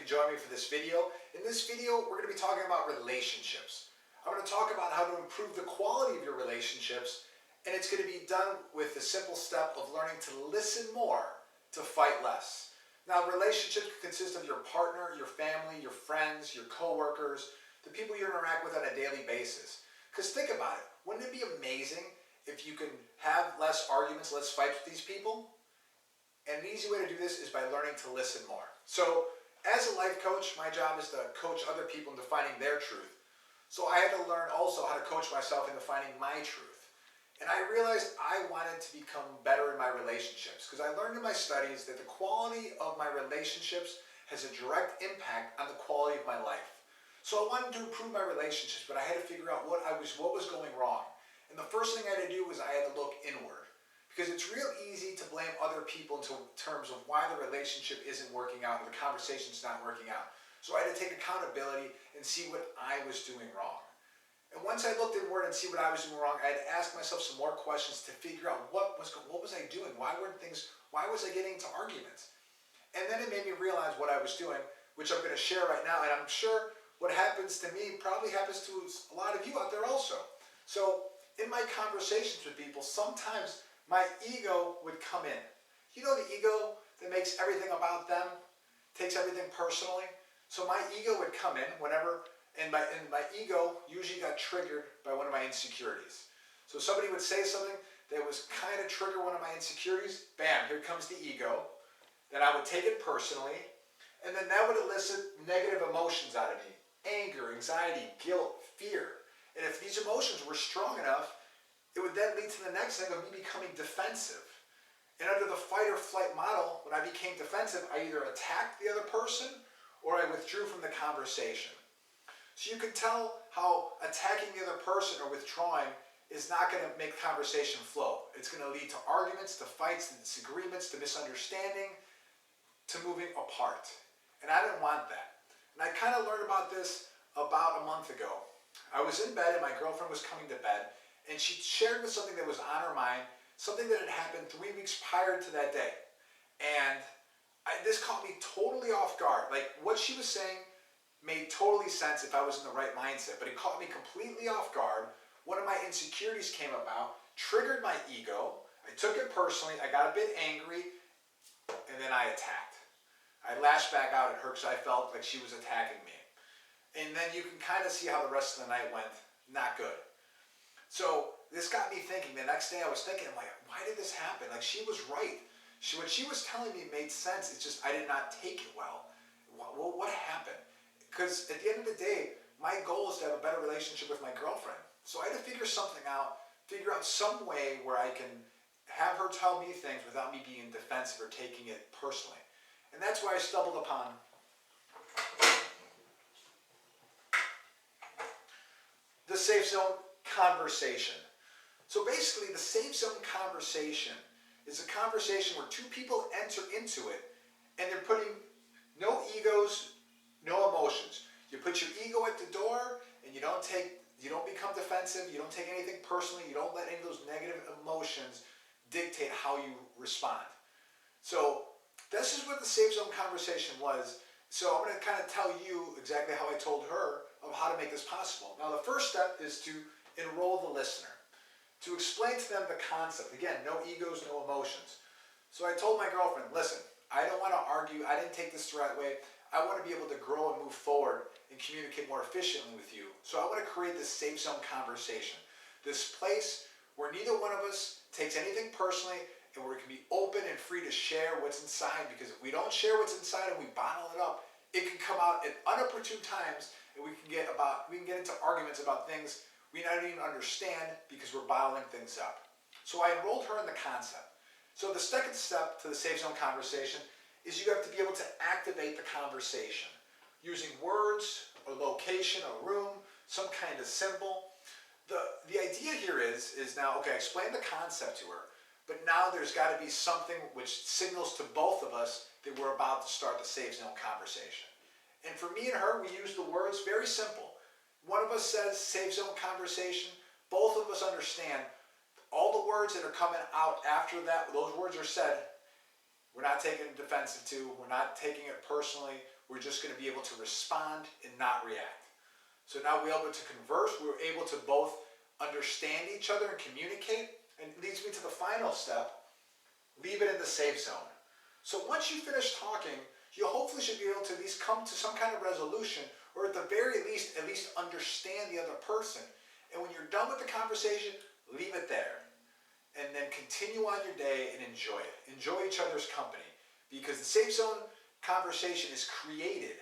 join me for this video. In this video, we're going to be talking about relationships. I'm going to talk about how to improve the quality of your relationships, and it's going to be done with the simple step of learning to listen more to fight less. Now, relationships consist of your partner, your family, your friends, your coworkers, the people you interact with on a daily basis. Because think about it, wouldn't it be amazing if you can have less arguments, less fights with these people? And an easy way to do this is by learning to listen more. So, as a life coach, my job is to coach other people into finding their truth. So I had to learn also how to coach myself into finding my truth. And I realized I wanted to become better in my relationships because I learned in my studies that the quality of my relationships has a direct impact on the quality of my life. So I wanted to improve my relationships, but I had to figure out what was going wrong. And the first thing I had to do was I had to look inward. Because it's real easy to blame other people in terms of why the relationship isn't working out or the conversation's not working out. So I had to take accountability and see what I was doing wrong. And once I looked inward and see what I was doing wrong, I had to ask myself some more questions to figure out what was I doing? Why was I getting into arguments? And then it made me realize what I was doing, which I'm going to share right now. And I'm sure what happens to me probably happens to a lot of you out there also. So in my conversations with people, sometimes my ego would come in. You know the ego that makes everything about them, takes everything personally? So my ego would come in whenever, and my ego usually got triggered by one of my insecurities. So somebody would say something that was kind of trigger one of my insecurities, bam, here comes the ego. Then I would take it personally, and then that would elicit negative emotions out of me. Anger, anxiety, guilt, fear. And if these emotions were strong enough, it would then lead to the next thing of me becoming defensive. And under the fight or flight model, when I became defensive, I either attacked the other person or I withdrew from the conversation. So you can tell how attacking the other person or withdrawing is not going to make the conversation flow. It's going to lead to arguments, to fights, to disagreements, to misunderstanding, to moving apart. And I didn't want that. And I kind of learned about this about a month ago. I was in bed and my girlfriend was coming to bed, and she shared with something that was on her mind, something that had happened 3 weeks prior to that day. And this caught me totally off guard. Like, what she was saying made totally sense if I was in the right mindset, but it caught me completely off guard. One of my insecurities came about, triggered my ego. I took it personally. I got a bit angry, and then I attacked. I lashed back out at her because I felt like she was attacking me. And then you can kind of see how the rest of the night went. Not good. So this got me thinking. The next day I was thinking, I'm like, why did this happen? Like, she was right. What she was telling me made sense. It's just I did not take it well. What happened? Because at the end of the day, my goal is to have a better relationship with my girlfriend. So I had to figure something out, figure out some way where I can have her tell me things without me being defensive or taking it personally. And that's why I stumbled upon the safe zone conversation. So basically, the safe zone conversation is a conversation where two people enter into it and they're putting no egos, no emotions. You put your ego at the door and you don't become defensive, you don't take anything personally, you don't let any of those negative emotions dictate how you respond. So this is what the safe zone conversation was. So I'm going to kind of tell you exactly how I told her of how to make this possible. Now the first step is to enroll the listener, to explain to them the concept. Again, no egos, no emotions. So I told my girlfriend, listen, I don't want to argue. I didn't take this the right way. I want to be able to grow and move forward and communicate more efficiently with you. So I want to create this safe zone conversation, this place where neither one of us takes anything personally and where we can be open and free to share what's inside, because if we don't share what's inside and we bottle it up, it can come out at unopportune times and we can get into arguments about things we don't even understand because we're bottling things up. So I enrolled her in the concept. So the second step to the safe zone conversation is you have to be able to activate the conversation using words, a location, a room, some kind of symbol. The idea here is now, okay, I explained the concept to her, but now there's got to be something which signals to both of us that we're about to start the safe zone conversation. And for me and her, we use the words very simple. One of us says safe zone conversation. Both of us understand all the words that are coming out after that, those words are said. We're not taking it defensive to. We're not taking it personally. We're just going to be able to respond and not react. So now we're able to converse. We're able to both understand each other and communicate. And it leads me to the final step. Leave it in the safe zone. So once you finish talking, you hopefully should be able to at least come to some kind of resolution, or at the very least, at least understand the other person. And when you're done with the conversation, leave it there. And then continue on your day and enjoy it. Enjoy each other's company. Because the safe zone conversation is created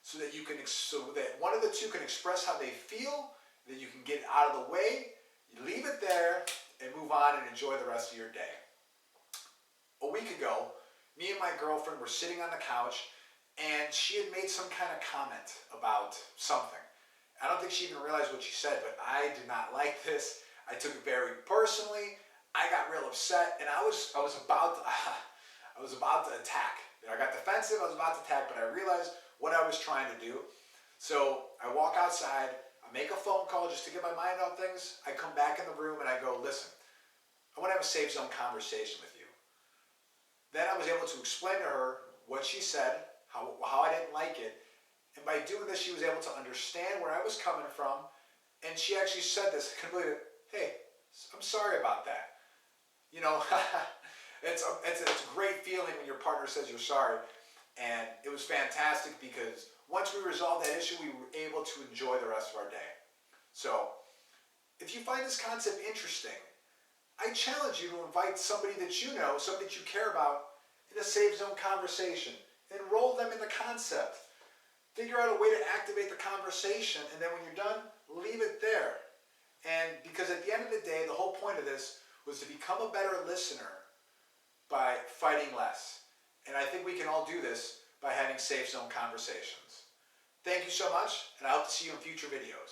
so that one of the two can express how they feel, that you can get out of the way, you leave it there, and move on and enjoy the rest of your day. A week ago, me and my girlfriend were sitting on the couch, and she had made some kind of comment about something. I don't think she even realized what she said, but I did not like this. I took it very personally. I got real upset, and I was about to attack. I got defensive. I was about to attack, but I realized what I was trying to do. So I walk outside. I make a phone call just to get my mind off things. I come back in the room and I go, listen, I want to have a safe zone conversation with you. Then I was able to explain to her what she said, how I didn't like it. And by doing this, she was able to understand where I was coming from. And she actually said this, I couldn't believe it. Hey, I'm sorry about that. You know, it's a great feeling when your partner says you're sorry. And it was fantastic because once we resolved that issue, we were able to enjoy the rest of our day. So if you find this concept interesting, I challenge you to invite somebody that you know, somebody that you care about, in a safe zone conversation. Enroll them in the concept. Figure out a way to activate the conversation, and then when you're done, leave it there. And because at the end of the day, the whole point of this was to become a better listener by fighting less. And I think we can all do this by having safe zone conversations. Thank you so much, and I hope to see you in future videos.